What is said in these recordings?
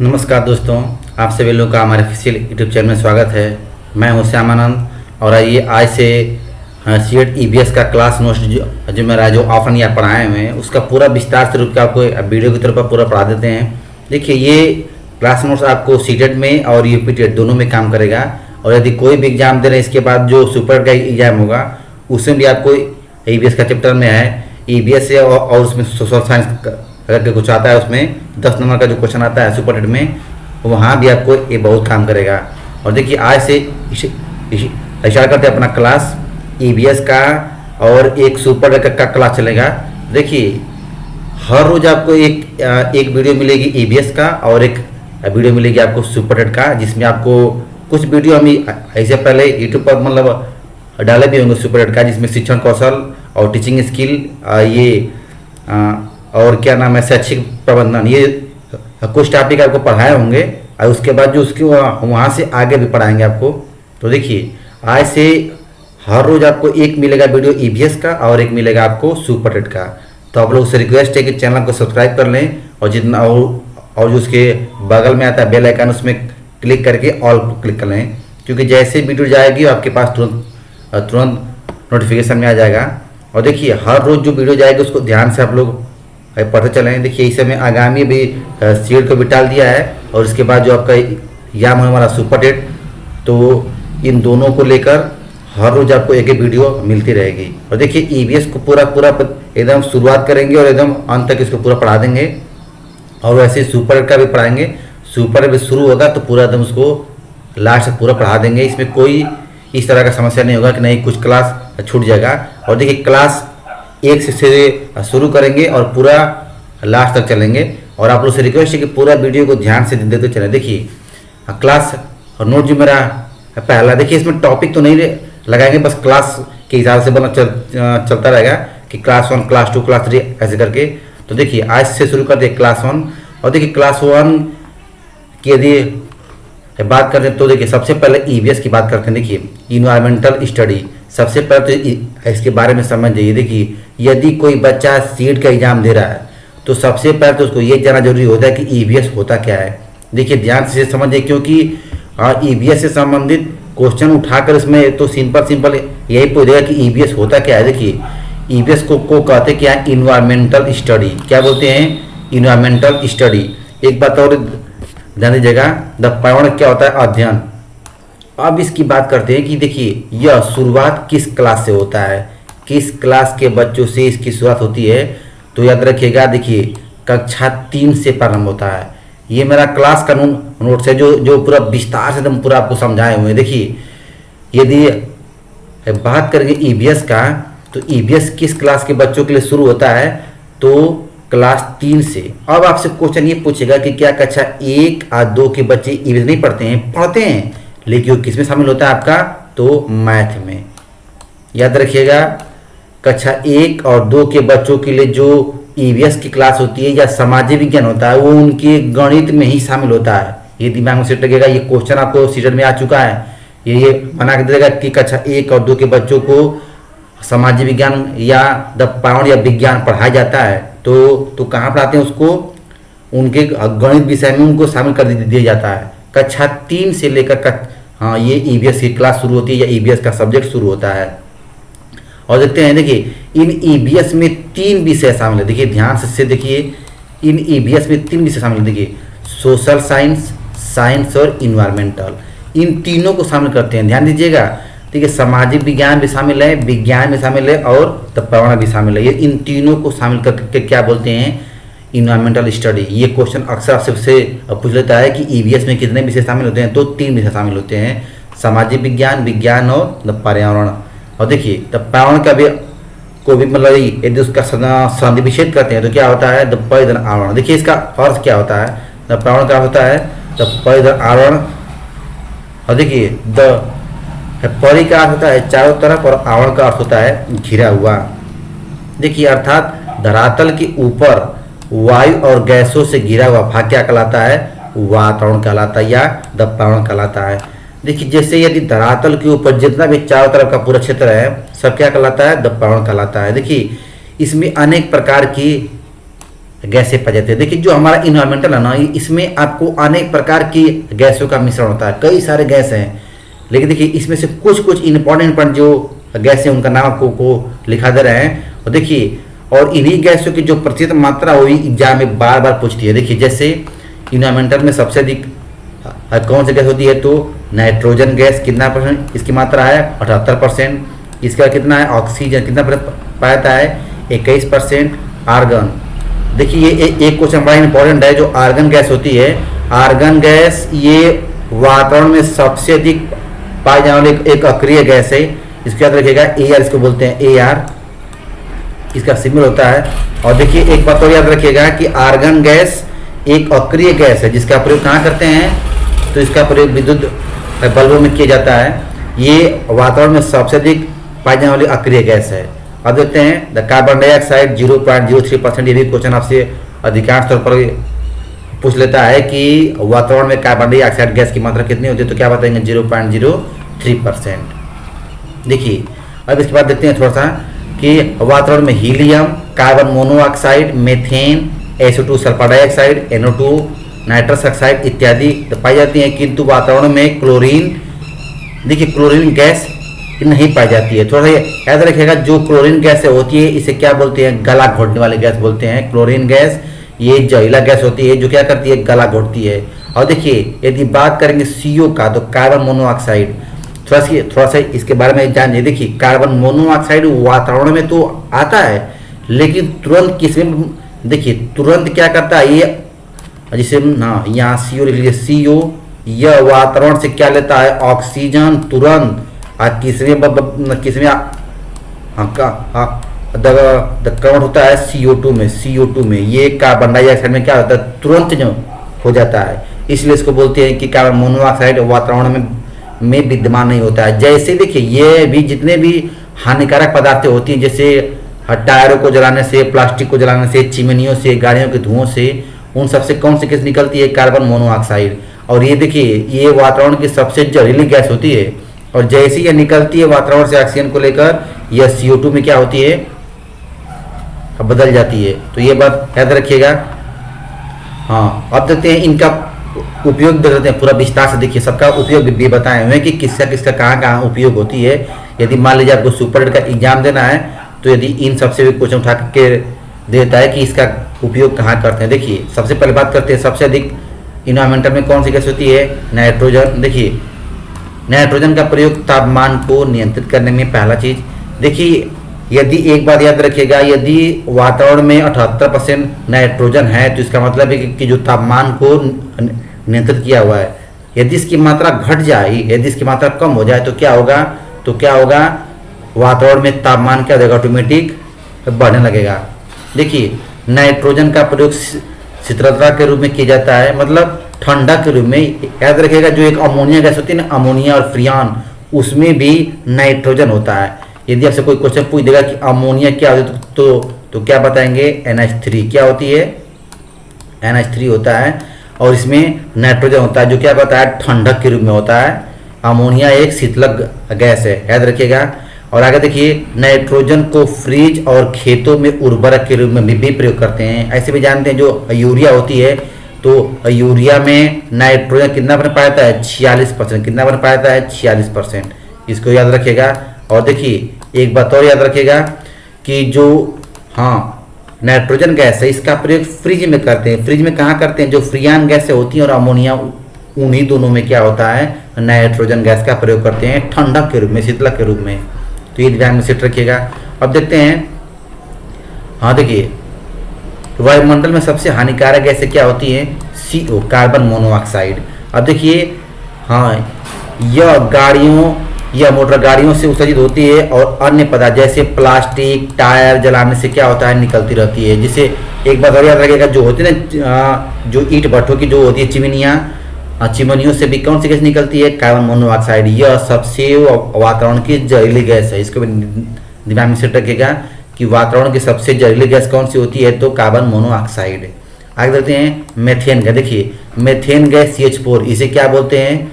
नमस्कार दोस्तों, आप सभी लोगों का हमारे ऑफिशियल यूट्यूब चैनल में स्वागत है। मैं हूं श्यामानंद और आइए आज से सीएट ईबीएस का क्लास नोट्स जो मेरा जो ऑफलाइन या पढ़ाए हुए हैं उसका पूरा विस्तार से रूप का आपको वीडियो की तरफ पर पूरा पढ़ा देते हैं। देखिए, ये क्लास नोट्स आपको सीटेट में और यूपीटेट दोनों में काम करेगा। और यदि कोई भी एग्जाम दे रहे हैं इसके बाद जो सुपर का एग्जाम होगा उसमें भी आपको ईबीएस का चैप्टर में है ईबीएस से और उसमें सोशल साइंस अगर कुछ आता है उसमें 10 नंबर का जो क्वेश्चन आता है सुपर टेट में, वहाँ भी आपको ये बहुत काम करेगा। और देखिए, आज से स्टार्ट करते हैं अपना क्लास ईबीएस का और एक सुपर टेट का क्लास चलेगा। देखिए, हर रोज आपको एक वीडियो मिलेगी ईबीएस का और एक वीडियो मिलेगी आपको सुपर टेट का, जिसमें आपको कुछ वीडियो हम ऐसे पहले यूट्यूब पर मतलब डाले भी होंगे सुपर टेट का, जिसमें शिक्षण कौशल और टीचिंग स्किल ये और क्या नाम है शैक्षिक प्रबंधन, ये कुछ टॉपिक आपको पढ़ाए होंगे और उसके बाद जो उसके वहाँ से आगे भी पढ़ाएंगे आपको। तो देखिए, आज से हर रोज आपको एक मिलेगा वीडियो ईबीएस का और एक मिलेगा आपको सुपर टेट का। तो आप लोग से रिक्वेस्ट है कि चैनल को सब्सक्राइब कर लें और जितना और जो उसके बगल में आता है बेल आइकन उसमें क्लिक करके ऑल क्लिक कर लें, क्योंकि जैसे वीडियो जाएगी आपके पास तुरंत नोटिफिकेशन में आ जाएगा। और देखिए, हर रोज जो वीडियो जाएगी उसको ध्यान से आप लोग पता चलें। देखिए, इस समय आगामी भी सीट को भी टाल दिया है और इसके बाद जो आपका एग्जाम होने वाला सुपर टेट, तो इन दोनों को लेकर हर रोज आपको एक एक वीडियो मिलती रहेगी। और देखिए, ईबीएस को पूरा एकदम शुरुआत करेंगे और एकदम अंत तक इसको पूरा पढ़ा देंगे। और वैसे सुपर टेट का भी पढ़ाएंगे। सुपर टेट भी शुरू होगा तो पूरा एकदम उसको लास्ट तक पूरा पढ़ा देंगे। इसमें कोई इस तरह का समस्या नहीं होगा कि नहीं कुछ क्लास छूट जाएगा। और देखिए, क्लास 1 से शुरू करेंगे और पूरा लास्ट तक चलेंगे। और आप लोग से रिक्वेस्ट है कि पूरा वीडियो को ध्यान से देते चलें। देखिए, क्लास और नोट जो मेरा पहला, देखिए इसमें टॉपिक तो नहीं लगाएंगे, बस क्लास के हिसाब से चलता रहेगा कि क्लास 1, क्लास 2, क्लास 3 ऐसे करके। तो देखिए, आज से शुरू करते हैं क्लास 1। और देखिए, क्लास 1 की यदि बात करते हैं तो देखिए सबसे पहले ईबीएस की बात करते हैं। देखिए, इन्वायरमेंटल स्टडी सबसे पहले तो इसके बारे में समझ जाइए। देखिए, यदि कोई बच्चा सीट का एग्जाम दे रहा है तो सबसे पहले तो उसको ये जानना जरूरी होता है कि ईबीएस होता क्या है। देखिए, ध्यान से समझिए, क्योंकि ईबीएस से संबंधित क्वेश्चन उठाकर इसमें तो सिंपल यही पूछेगा कि ईबीएस होता क्या है। देखिए, ईबीएस को कहते क्या है, इन्वायरमेंटल स्टडी। क्या बोलते हैं? Environmental study. एक बात और ध्यान दीजिएगा, द पर्यावरण क्या होता है? अध्ययन। अब इसकी बात करते हैं कि देखिए, यह शुरुआत किस क्लास से होता है, किस क्लास के बच्चों से इसकी शुरुआत होती है। तो याद रखिएगा, देखिए कक्षा 3 से प्रारंभ होता है। ये मेरा क्लास का नोट्स है जो पूरा विस्तार से एकदम पूरा आपको समझाए हुए हैं। देखिए, यदि बात करेंगे ईबीएस का, तो ईबीएस किस क्लास के बच्चों के लिए शुरू होता है? तो क्लास 3 से। अब आपसे क्वेश्चन ये पूछेगा कि क्या कक्षा 1 और 2 के बच्चे ईबीएस नहीं पढ़ते हैं? पढ़ते हैं, लेकिन वो किसमें शामिल होता है आपका? तो मैथ में। याद रखिएगा, कक्षा 1 और 2 के बच्चों के लिए जो ईबीएस की क्लास होती है या सामाजिक विज्ञान होता है वो उनके गणित में ही शामिल होता है। ये दिमाग में सेट लगेगा। ये क्वेश्चन आपको सीटेट में आ चुका है। ये बना के देगा कि कक्षा 1 और 2 के बच्चों को सामाजिक विज्ञान या द पर्यावरण या विज्ञान पढ़ाया जाता है। तो कहाँ पढ़ाते हैं उसको? उनके गणित विषय में उनको शामिल कर दिया जाता है। कक्षा 3 से लेकर हाँ, ये ईबीएस की क्लास शुरू होती है या ईबीएस का सब्जेक्ट शुरू होता है। और देखते हैं, देखिए इन ईबीएस में 3 विषय शामिल है। देखिए, ध्यान से देखिए, इन ईबीएस में 3 विषय शामिल है। देखिए, सोशल साइंस, साइंस और इन्वायरमेंटल, इन तीनों को शामिल करते हैं। ध्यान दीजिएगा। ठीक है, सामाजिक विज्ञान भी शामिल है, विज्ञान भी शामिल है और पर्यावरण भी शामिल है। ये इन तीनों को शामिल करके क्या बोलते हैं? Environmental study. ये क्वेश्चन अक्सर आपसे पूछ लेता है कि ईबीएस में कितने विषय शामिल होते हैं? तो 3 विषय शामिल होते हैं, सामाजिक विज्ञान, विज्ञान और पर्यावरण। और देखिए, पर्यावरण का भी को भी मतलब यदि उसका संधि विच्छेद करते हैं तो क्या होता है? पर्यावरण। देखिए, इसका अर्थ क्या होता है? पर्यावरण का अर्थ होता है पर्यावरण। और देखिए, परि का अर्थ होता है चारों तरफ और आवरण का अर्थ होता है घिरा हुआ। देखिए, अर्थात धरातल के ऊपर वायु और गैसों से घिरा हुआ भाग क्या कहलाता है? वातावरण कहलाता है या द पर्यावरण कहलाता है। देखिए, जैसे यदि धरातल के ऊपर जितना भी चारों तरफ का पूरा क्षेत्र है सब क्या कहलाता है? द पर्यावरण कहलाता है। देखिए, इसमें अनेक प्रकार की गैसें पाई जाती है। देखिए जो हमारा इन्वायरमेंटल है ना, इसमें आपको अनेक प्रकार की गैसों का मिश्रण होता है, कई सारे गैस हैं, लेकिन देखिए इसमें से कुछ कुछ इंपॉर्टेंट जो गैस है उनका नाम आपको को लिखा दे रहे हैं। और देखिए और इन्हीं गैसों की जो प्रतिशत मात्रा हुई एग्जाम में बार बार पूछती है। देखिए जैसे इन्वायरमेंटल में सबसे अधिक कौन सी गैस होती है, तो नाइट्रोजन गैस कितना परसेंट इसकी मात्रा है, 78%। इसका कितना है, ऑक्सीजन कितना पाया जाता है, 21%। आर्गन, देखिए ये एक क्वेश्चन बड़ा इंपॉर्टेंट है, जो आर्गन गैस होती है, आर्गन गैस ये वातावरण में सबसे अधिक पाई जाने वाली एक अक्रिय गैस है। इसको याद रखिएगा, AR इसको बोलते हैं, AR इसका सिंबल होता है। और देखिए एक बात और याद रखिएगा कि आर्गन गैस एक अक्रिय गैस है जिसका प्रयोग कहाँ करते हैं, तो इसका प्रयोग विद्युत बल्बों में किया जाता है। ये वातावरण में सबसे अधिक पाई जाने वाली अक्रिय गैस है। अब देखते हैं द कार्बन डाइऑक्साइड 0.03%। ये भी क्वेश्चन आपसे अधिकांश तौर पर पूछ लेता है कि वातावरण में कार्बन डाइऑक्साइड गैस की मात्रा कितनी होती है, तो क्या बताएंगे, 0.03%। देखिए अब इसके बाद देखते हैं थोड़ा सा कि वातावरण में helium, carbon monoxide, methane, SO2 sulphur dioxide, NO2 nitrous oxide इत्यादि पाई जाती हैं, किंतु वातावरण में क्लोरीन, देखिए क्लोरीन गैस नहीं पाई जाती है। थोड़ा सा याद रखिएगा, जो क्लोरीन गैस होती है इसे क्या बोलते हैं, गला घोटने वाली गैस बोलते हैं। क्लोरीन गैस ये जहरीला गैस होती है जो क्या करती है, गला घोटती है। और देखिए यदि बात करेंगे CO का, तो कार्बन मोनोऑक्साइड, थोड़ा सा इसके बारे में जान लीजिए। देखिए कार्बन मोनोऑक्साइड वातावरण में तो आता है, लेकिन तुरंत किसमें, देखिए तुरंत क्या करता है ये, जिसे ना यहाँ CO लिख लीजिए, CO यह वातावरण से क्या लेता है, ऑक्सीजन तुरंत। किसमें कन्वर्ट होता है CO2 में। ये कार्बन डाइऑक्साइड में क्या होता है, तुरंत जो हो जाता है, इसलिए इसको बोलते हैं कि कार्बन मोनोऑक्साइड वातावरण में विद्यमान नहीं होता है। जैसे देखिए ये भी जितने भी हानिकारक पदार्थें होती हैं, जैसे टायरों को जलाने से, प्लास्टिक को जलाने से, चिमनियों से, गाड़ियों के धुओं से, उन सबसे कौन सी गैस निकलती है, कार्बन मोनोऑक्साइड। और ये देखिए ये वातावरण की सबसे जहरीली गैस होती है, और जैसे ही यह निकलती है वातावरण से ऑक्सीजन को लेकर, यह CO2 में क्या होती है, बदल जाती है। तो ये बात याद रखिएगा। हाँ अब देखते हैं इनका उपयोग देते हैं पूरा विस्तार से। देखिए सबका उपयोग भी बताए हुए हैं कि किसका किसका कहाँ उपयोग होती है। यदि मान लीजिए आपको सुपर का एग्जाम देना है, तो यदि इन सबसे भी क्वेश्चन उठा के देता है कि इसका उपयोग कहाँ करते हैं। देखिए सबसे पहले बात करते हैं, सबसे अधिक इन्वायरमेंटल में कौन सी गैस होती है, नाइट्रोजन। देखिए नाइट्रोजन का प्रयोग तापमान को नियंत्रित करने में, पहला चीज। देखिए यदि एक बात याद रखिएगा, यदि वातावरण में 78% नाइट्रोजन है, तो इसका मतलब है कि जो तापमान को नियंत्रित किया हुआ है, यदि इसकी मात्रा घट जाए, यदि इसकी मात्रा कम हो जाए, तो क्या होगा, वातावरण में तापमान क्या हो जाएगा, ऑटोमेटिक बढ़ने लगेगा। देखिए नाइट्रोजन का प्रयोग शीतलता के रूप में किया जाता है, मतलब ठंडक के रूप में। याद रखिएगा जो एक अमोनिया गैस होती है ना, अमोनिया और फ्रियान, उसमें भी नाइट्रोजन होता है। यदि आपसे कोई क्वेश्चन पूछ देगा कि अमोनिया क्या होती है, तो क्या बताएंगे, NH3। क्या होती है, NH3 होता है, और इसमें नाइट्रोजन होता है जो क्या बताया, ठंडक के रूप में होता है। अमोनिया एक शीतलक गैस है, याद रखिएगा। और आगे देखिए नाइट्रोजन को फ्रिज और खेतों में उर्वरक के रूप में भी प्रयोग करते हैं। ऐसे भी जानते हैं जो यूरिया होती है, तो यूरिया में नाइट्रोजन कितना पाया जाता है, 46%। कितना पाया जाता है, 46%। इसको याद रखिएगा। और देखिए एक बात और याद रखिएगा कि जो नाइट्रोजन गैस है, इसका प्रयोग फ्रिज में करते हैं। फ्रिज में कहाँ करते हैं, जो फ्रियान गैस होती है और अमोनिया, उन्हीं दोनों में क्या होता है, नाइट्रोजन गैस का प्रयोग करते हैं ठंडक के रूप में, शीतलक के रूप में। तो ये ध्यान में सेट रखिएगा। अब देखते हैं, देखिए वायुमंडल में सबसे हानिकारक गैसें क्या होती है, CO कार्बन मोनोऑक्साइड। अब देखिए यह गाड़ियों या मोटर गाड़ियों से उत्सर्जित होती है, और अन्य पदार्थ जैसे प्लास्टिक, टायर जलाने से क्या होता है, निकलती रहती है। जिसे एक बात और याद रखिएगा, जो होती है ना, जो ईंट भट्ठों की जो होती है चिमनियों से भी कौन सी गैस निकलती है, कार्बन मोनोऑक्साइड। यह सबसे वातावरण की जहरीली गैस है। इसको भी दिमाग में सेट रखिएगा कि वातावरण की सबसे जहरीली गैस कौन सी होती है, तो कार्बन मोनोऑक्साइड। आगे देखते हैं मेथेन गैस। देखिए मेथेन गैस CH4, इसे क्या बोलते हैं,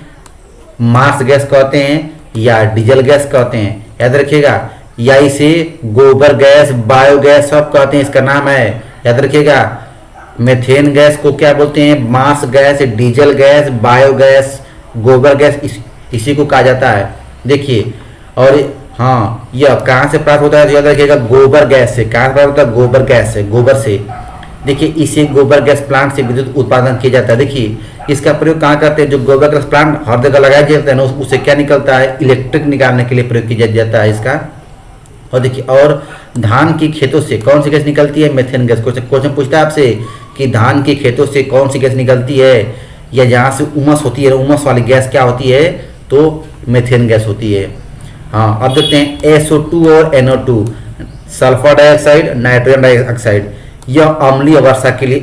मार्स गैस कहते हैं या डीजल गैस कहते हैं, याद रखिएगा। या इसे गोबर गैस, बायोगैस सब कहते हैं, इसका नाम है, याद रखिएगा। मेथेन गैस को क्या बोलते हैं? Marsh gas, diesel gas, biogas, गोबर गैस, इसी को कहा जाता है। देखिए, और हाँ, यह कहाँ से प्राप्त होता है? तो याद रखिएगा, गोबर गैस से। कहाँ से प्राप्त होता है? गोबर गैस से, गोबर से। देखिए, इसे गोबर गैस प्लांट से विद्युत उत्पादन किया जाता है। देखिए, इसका प्रयोग कहाँ करते हैं? जो गोबर गैस प्लांट हर जगह लगाया जाता है ना, उससे क्या निकलता है? इलेक्ट्रिक निकालने के लिए प्रयोग किया जाता है इसका। और देखिए, और धान की खेतों से कौन सी गैस निकलती है? Methane gas. क्वेश्चन पूछता है आपसे कि धान की खेतों से कौन सी गैस निकलती है, या जहाँ से उमस होती है, उमस वाली गैस क्या होती है? तो मेथेन गैस होती है। हाँ, अब देखते हैं SO2 और NO2, sulphur dioxide, nitrogen dioxide. यह अम्लीय वर्षा के लिए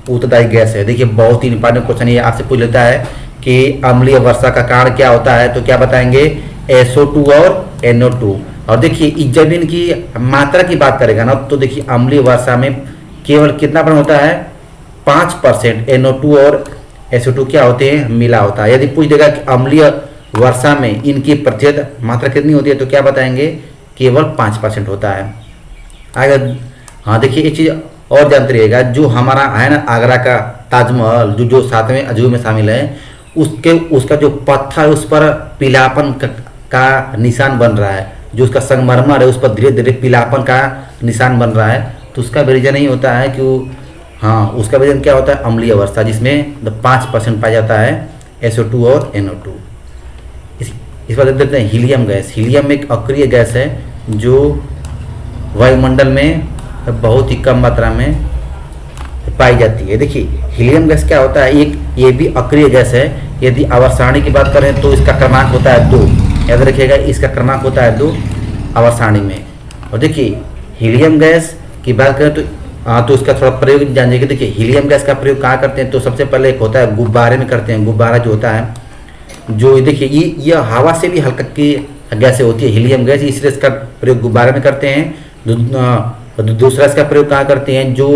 उत्तरदायी गैस है। देखिए, बहुत ही इंपॉर्टेंट क्वेश्चन ये आपसे पूछ लेता है कि अम्लीय वर्षा का कारण क्या होता है, तो क्या बताएंगे? SO2 और NO2। और देखिए, जब इनकी मात्रा की बात करेगा ना, तो देखिए अम्लीय वर्षा में केवल कितना परसेंट होता है? 5% NO2 और SO2 क्या होते हैं? मिला होता है। यदि पूछ देगा कि अम्लीय वर्षा में इनकी प्रतिशत मात्रा कितनी होती है, तो क्या बताएंगे? केवल 5% होता है। अगर हाँ, देखिए एक चीज़ और जानते रहिएगा, जो हमारा है ना आगरा का ताजमहल, जो 7वें अजूबे में शामिल है, उसका जो पत्थर, उस पर पीलापन का निशान बन रहा है। जो उसका संगमरमर है, उस पर धीरे धीरे पीलापन का निशान बन रहा है। तो उसका भी रीजन नहीं होता है कि हाँ, उसका रीजन क्या होता है? अम्लीय वर्षा, जिसमें 5% पाया जाता है SO2 और NO2। इस बार देखते हैं हीलियम गैस। हीलियम एक अक्रिय गैस है जो वायुमंडल में बहुत ही कम मात्रा में पाई जाती है। देखिए, हीलियम गैस क्या होता है? ये भी अक्रिय गैस है। यदि आवर्त सारणी की बात करें तो इसका क्रमांक होता है 2। याद रखिएगा, इसका क्रमांक होता है 2 आवर्त सारणी में। और देखिए, हीलियम गैस की बात करें तो इसका थोड़ा प्रयोग जान जाइए। देखिए, हीलियम गैस का प्रयोग कहाँ करते हैं? तो सबसे पहले एक होता है गुब्बारे में करते हैं। गुब्बारा जो होता है, जो देखिए ये हवा से भी हल्का की गैसें होती है हीलियम गैस, इसलिए इसका प्रयोग गुब्बारे में करते हैं। दूसरा इसका प्रयोग कहाँ करते हैं? जो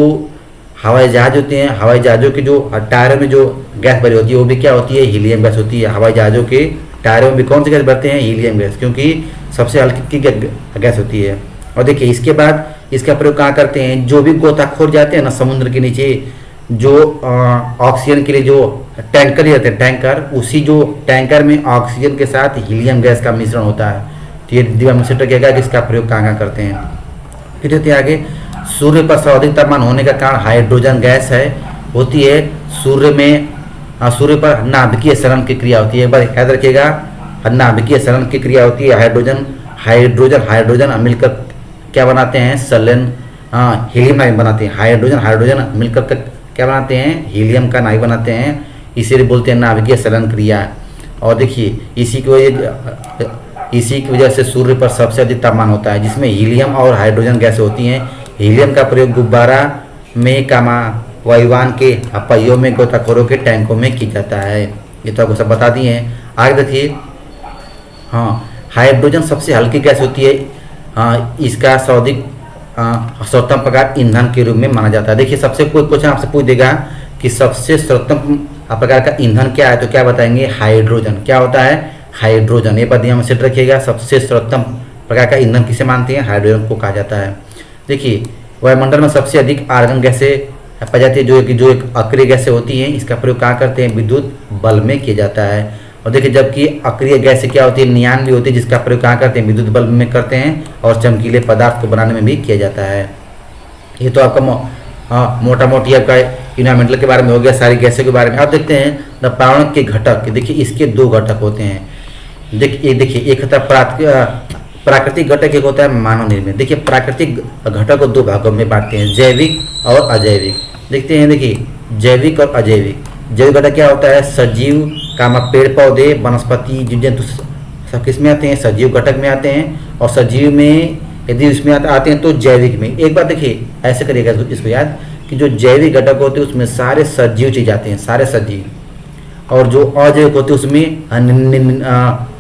हवाई जहाज होते हैं, हवाई जहाज़ों के जो टायरों में जो गैस भरी होती है, वो भी क्या होती है? हीलियम गैस होती है। हवाई जहाज़ों के टायरों में भी कौन सी गैस भरते हैं? हीलियम गैस, क्योंकि सबसे हल्की गैस होती है। और देखिए, इसके बाद इसका प्रयोग कहाँ करते हैं? जो भी गोताखोर जाते हैं ना समुद्र के नीचे, जो ऑक्सीजन के लिए जो टैंकर रहते हैं, टैंकर, उसी जो टैंकर में ऑक्सीजन के साथ हीलियम गैस का मिश्रण होता है। तो ये दिमाग में सेट रखिएगा कि इसका प्रयोग कहाँ कहाँ करते हैं। फिर होते हैं आगे, सूर्य पर सर्वाधिक तापमान होने का कारण हाइड्रोजन गैस है, होती है। सूर्य पर नाभिकीय सरण की क्रिया होती है। एक बार याद रखिएगा, नाभिकीय सरण की क्रिया होती है। हाइड्रोजन मिलकर क्या बनाते हैं? हीलियम बनाते हैं। हाइड्रोजन मिलकर क्या बनाते हैं? हीलियम का नाभिक बनाते हैं। इसीलिए बोलते हैं नाभिकीय सरण क्रिया। और देखिए, इसी की वजह से सूर्य पर सबसे अधिक तापमान होता है, जिसमें हीलियम और हाइड्रोजन गैसें होती हैं। हीलियम का प्रयोग गुब्बारा में, वायुयान के पहियों में, गोताखोरों के टैंकों में किया जाता है। ये तो आपको सब बता दिए हैं। आगे देखिए, हाँ, हाइड्रोजन सबसे हल्की गैस होती है। इसका सर्वाधिक सर्वोत्तम प्रकार ईंधन के रूप में माना जाता है। देखिए, सबसे कोई क्वेश्चन आपसे पूछ देगा कि सबसे सर्वोत्तम प्रकार का ईंधन क्या है, तो क्या बताएंगे? हाइड्रोजन। क्या होता है? हाइड्रोजन। ये बात ध्यान में सेट रखिएगा, सबसे सर्वोत्तम प्रकार का ईंधन किसे मानते हैं? हाइड्रोजन को कहा जाता है। देखिए, वायुमंडल में सबसे अधिक आर्गन गैसें पाई जाती है, जो एक अक्रिय गैसें होती हैं। इसका प्रयोग कहाँ करते हैं? विद्युत बल्ब में किया जाता है। और देखिए, जबकि अक्रिय गैस क्या होती है? नियान भी होती है, जिसका प्रयोग कहाँ करते हैं? विद्युत बल्ब में करते हैं, और चमकीले पदार्थ को बनाने में भी किया जाता है। ये तो आपका मोटा मोटी आपका इन्वायरमेंटल के बारे में हो गया, सारी गैसों के बारे में। अब देखते हैं पर्यावरण के घटक। देखिए, इसके 2 घटक होते हैं। देखिए, एक होता है प्राकृतिक घटक, एक होता है मानव निर्मित। देखिए, प्राकृतिक घटक को 2 भागों में बांटते हैं, जैविक और अजैविक। देखते हैं, देखिए, जैविक और अजैविक। जैविक घटक क्या होता है? सजीव, पेड़ पौधे, वनस्पति, जीव जंतु सब किस में आते हैं? सजीव घटक में आते हैं। और सजीव में यदि उसमें आते हैं तो जैविक में। एक बार देखिए, ऐसे करिएगा इसको याद, कि जो जैविक घटक होते हैं उसमें सारे सजीव चीज आते हैं, सारे सजीव। और जो अजैविक होते हैं उसमें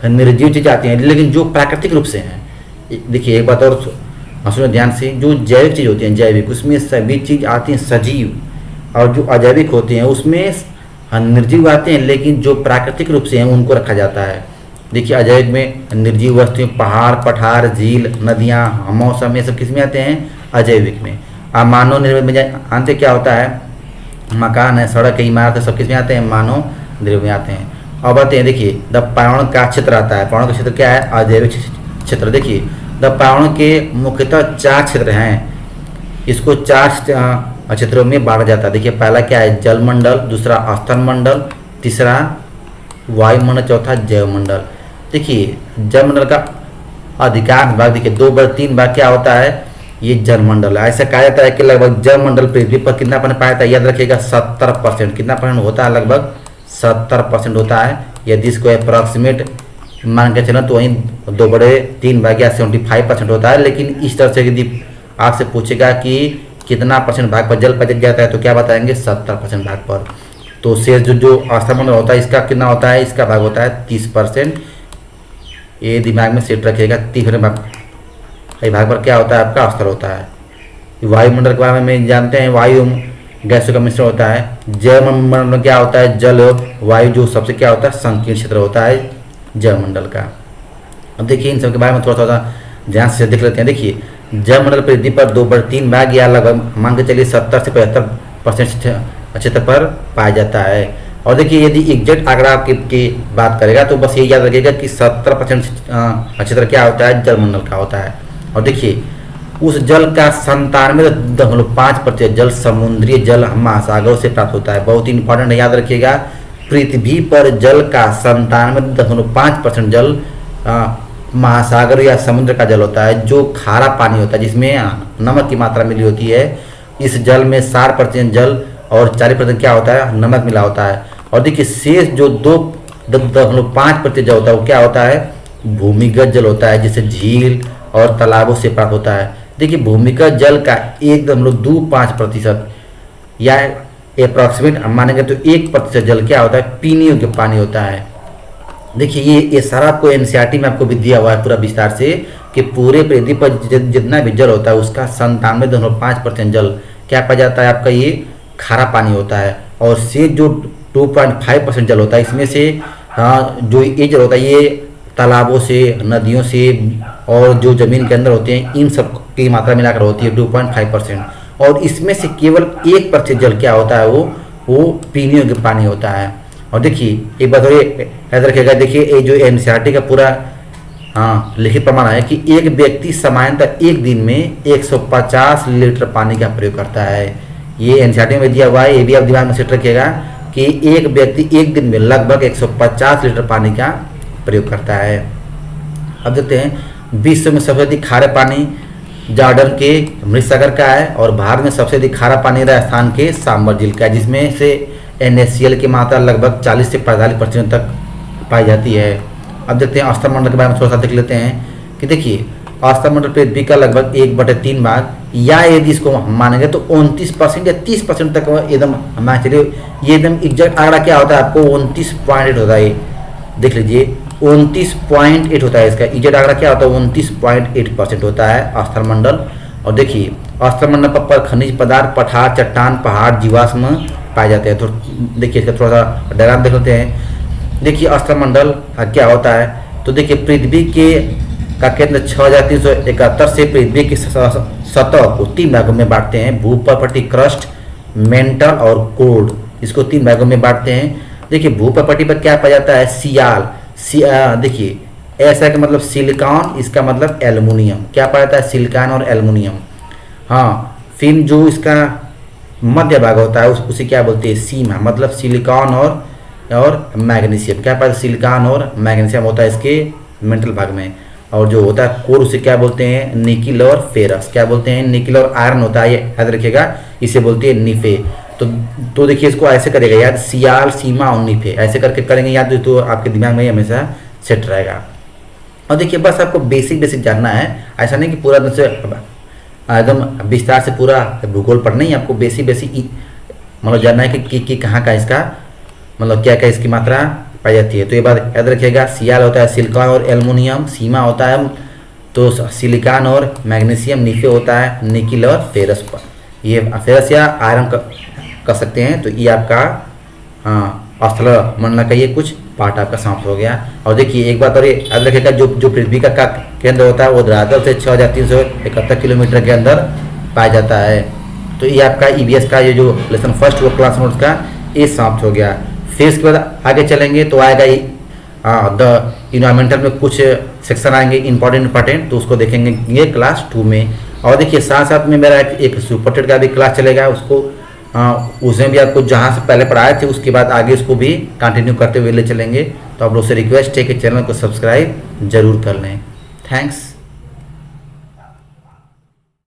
निर्जीव चीज आती हैं, लेकिन जो प्राकृतिक रूप से हैं। देखिए, एक बात और सुनो ध्यान से, जो जैविक चीज होती हैं, जैविक, उसमें सभी चीज आती हैं सजीव, और जो अजैविक होते हैं उसमें निर्जीव आते हैं, लेकिन जो प्राकृतिक रूप से हैं उनको रखा जाता है। देखिए, अजैविक में निर्जीव वस्तुएं, पहाड़, पठार, झील, नदियाँ, मौसम, ये सब किस में आते हैं? अजैविक में। अब मानव निर्मित में जानते क्या होता है? मकान है, सड़क है, इमारत है, सब किस में आते हैं? मानव द्रव्य में आते हैं। अब आते हैं, देखिए द पर्यावरण का क्षेत्र आता है। पर्यावरण का क्षेत्र क्या है? अजैविक क्षेत्र। देखिए द पर्यावरण के मुख्यतः 4 क्षेत्र हैं। इसको 4 क्षेत्रों में बांटा जाता है। देखिए पहला क्या है? जलमंडल, दूसरा स्थलमंडल, तीसरा वायुमंडल, चौथा जैवमंडल। देखिए जलमंडल का अधिकांश भाग, देखिए 2/3 भाग क्या होता है? ये जलमंडल है। ऐसा कहा जाता है कि लगभग जलमंडल पृथ्वी पर कितना पानी पाया जाता है? याद रखिएगा 70%। कितना परसेंट होता है? लगभग 70% होता है। यदि इसको अप्रॉक्सीमेट मान के चलें तो वहीं 2/3 भाग या 75% होता है। लेकिन इस तरह से यदि आपसे पूछेगा कि कितना परसेंट भाग पर जल पाया जाता है तो क्या बताएंगे? 70% भाग पर। तो शेष जो स्थलमंडल होता है इसका कितना होता है? इसका भाग होता है 30%। ये दिमाग में सेट रखिएगा। 30% भाग पर क्या होता है? आपका स्थल होता है। वायुमंडल के बारे में जानते हैं, वायु गैसों का मिश्रण होता है। जलमंडल में क्या होता है? जल वायु जो सबसे क्या होता है? संकीर्ण क्षेत्र होता है जलमंडल का। अब देखिए इन सब के बारे में थोड़ा थोड़ा ध्यान से देख लेते हैं। देखिए जलमंडल पृथ्वी पर 2/3 भाग या लगभग मान के चलिए 70 से 75% क्षेत्र पर पाया जाता है। और देखिए यदि एग्जैक्ट आंकड़ा की बात करेगा तो बस ये याद रखिएगा कि 70% क्षेत्र क्या होता है? जलमंडल का होता है। और देखिए उस जल का 97.5% जल समुद्री जल महासागरों से प्राप्त होता है। बहुत ही इंपॉर्टेंट है, याद रखिएगा। पृथ्वी पर जल का 97.5% जल महासागर या समुद्र का जल होता है, जो खारा पानी होता है, जिसमें नमक की मात्रा मिली होती है। इस जल में 60% जल और 40% क्या होता है? नमक मिला होता है। और देखिए शेष जो 2.5% जल होता है वो क्या होता है? भूमिगत जल होता है, जिसे झील और तालाबों से प्राप्त होता है। देखिए भूमिगत जल का 1.25% या अप्रॉक्सीमेट मानेंगे तो 1% जल क्या होता है? पीने योग्य पानी होता है। देखिए ये सारा आपको एनसीईआरटी में आपको भी दिया हुआ है पूरा विस्तार से कि पूरे पृथ्वी पर जितना भी जल होता है उसका 97.5% जल क्या पाया जाता है? आपका ये खारा पानी होता है। और से जो 2.5% जल होता है इसमें से जो ये जल होता है ये तालाबों से, नदियों से और जो ज़मीन के अंदर होते हैं इन सब की मात्रा मिलाकर होती है 2.5%। और इसमें से केवल 1% जल क्या होता है? वो पीने योग्य पानी होता है। और देखिए एक बात और याद रखिएगा। देखिए ये जो एनसीईआरटी का पूरा लिखित प्रमाण है कि एक व्यक्ति सामान्यतः एक दिन में 150 लीटर पानी का प्रयोग करता है। ये एनसीईआरटी में दिया हुआ है, ये भी आप दिमाग में सेट रखिएगा कि एक व्यक्ति एक दिन में लगभग 150 लीटर पानी का प्रयोग करता है। अब देखते हैं विश्व में सबसे अधिक खारा पानी जॉर्डन के मृत सागर का है और भारत में सबसे अधिक खारा पानी राजस्थान के सांबर झील का है, जिसमें से NaCl की मात्रा लगभग 40 से 45% तक पाई जाती है। अब देखते हैं स्थलमंडल के बारे में थोड़ा सा देख लेते हैं कि देखिए स्थलमंडल पृथ्वी का लगभग 1/3 भाग या यदि इसको हम मानेंगे तो 29% या 30% तक एकदम मान चलिए। ये एकदम एग्जैक्ट आंकड़ा क्या होता है? आपको 29.8 होता है। देख लीजिए 29.8 होता है इसका एग्जैक्ट आंकड़ा क्या होता है? 29.8% होता है स्थलमंडल। और देखिए स्थलमंडल पर खनिज पदार्थ, पठार, चट्टान, पहाड़, जीवाश्म पाए जाते हैं। तो देखिए इसका थोड़ा सा डायग्राम देख लेते हैं। देखिए स्थलमंडल क्या होता है? तो देखिए पृथ्वी के का केंद्र 6371 से पृथ्वी की सतह को 3 भागों में बांटते हैं। भूपर्पटी, क्रस्ट, मेंटल और कोर। इसको 3 भागों में बांटते हैं। देखिए भूपर्पटी पर क्या पाया जाता है? सियाल। देखिए ऐसा का मतलब सिलिकॉन, इसका मतलब एल्युमिनियम। क्या पाया जाता है? सिलिकॉन और एल्युमिनियम। फिर जो इसका मध्य भाग होता है उसे क्या बोलते हैं? सीमा, मतलब सिलिकॉन और मैग्नीशियम। क्या पाया? सिलिकॉन और मैग्नीशियम होता है इसके मेंटल भाग में। और जो होता है कोर उसे क्या बोलते हैं? निकिल और फेरस। क्या बोलते हैं? निकिल और आयरन होता है, ये याद रखिएगा, इसे बोलते हैं निफे। तो देखिए इसको ऐसे करेगा याद, सियाल, सीमा और निफे, ऐसे करके करेंगे याद तो आपके दिमाग में हमेशा सेट रहेगा। और देखिए बस आपको बेसिक जानना है, ऐसा नहीं कि पूरा दिन से एकदम विस्तार से पूरा भूगोल पढ़ना ही, आपको बेसिक मतलब जानना है कि कहाँ का इसका मतलब क्या क्या इसकी मात्रा पाई जाती है। तो ये बात याद रखिएगा। सियाल होता है सिलिकॉन और एल्युमिनियम, सीमा होता है तो सिलिकॉन और मैग्नीशियम, निफे होता है निकिल और फेरस। ये फेरस या आयरन कर सकते हैं। तो ये आपका स्थलमंडल का ये कुछ पार्ट आपका समाप्त हो गया। और देखिए एक बात और ये याद रखिएगा, जो पृथ्वी का केंद्र होता है वो धरातल से 6371 किलोमीटर के अंदर पाया जाता है। तो ये आपका ईबीएस का ये जो लेसन फर्स्ट वो क्लास नोट्स का ये समाप्त हो गया। फिर इसके बाद आगे चलेंगे तो आएगा द इन्वायरमेंटल में कुछ सेक्शन आएंगे इंपॉर्टेंट, तो उसको देखेंगे ये क्लास 2 में। और देखिए साथ साथ में मेरा एक सुपरटेड का भी क्लास चलेगा, उसको उसमें भी आपको जहाँ से पहले पढ़ाए थे उसके बाद आगे उसको भी कंटिन्यू करते हुए ले चलेंगे। तो आप लोग से रिक्वेस्ट है कि चैनल को सब्सक्राइब जरूर कर लें। थैंक्स।